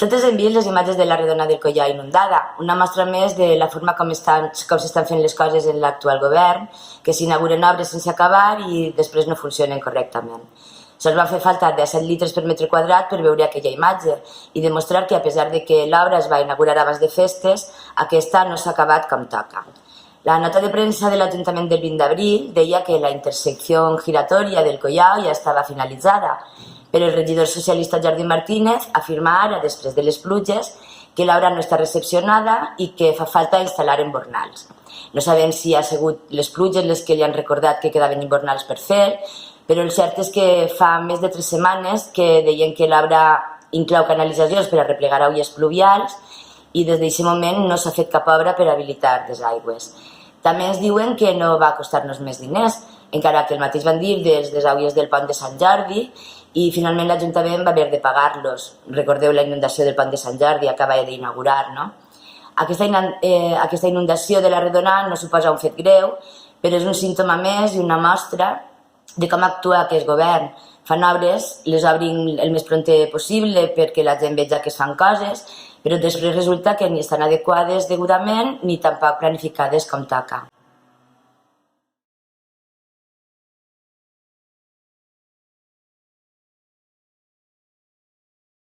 Totes hem vist les imatges de la redona del Collar inundada, una mostra més de la forma com s'estan fent les coses en l'actual govern, que s'inauguren obres sense acabar i després no funcionen correctament. Sols va fer falta 17 litres per metre quadrat per veure aquella imatge i demostrar que, a pesar de que l'obra es va inaugurar abans de festes, aquesta no s'ha acabat com toca. La nota de premsa de l'Ajuntament del 20 d'abril deia que la intersecció giratòria del Collao ja estava finalitzada, però el regidor socialista Jordi Martínez afirma ara, després de les pluges, que l'obra no està recepcionada i que fa falta instal·lar embornals. No sabem si ha sigut les pluges les que li han recordat que quedaven embornals per fer, però el cert és que fa més de 3 setmanes que deien que l'obra inclou canalitzacions per a replegar aigües pluvials i des d'aquest moment no s'ha fet cap obra per habilitar les aigües. També ens diuen que no va costar-nos més diners, encara que el mateix van dir dels desagües del pont de Sant Jordi i finalment l'Ajuntament va haver de pagar-los. Recordeu la inundació del pont de Sant Jordi, acaba d'inaugurar, no? Aquesta inundació de la redona no suposa un fet greu, però és un símptoma més i una mostra de com actua aquest govern. Fan obres, les obrin el més prompte possible perquè la gent veja que es fan coses, però després resulta que ni estan adequades degudament ni tampoc planificades com toca.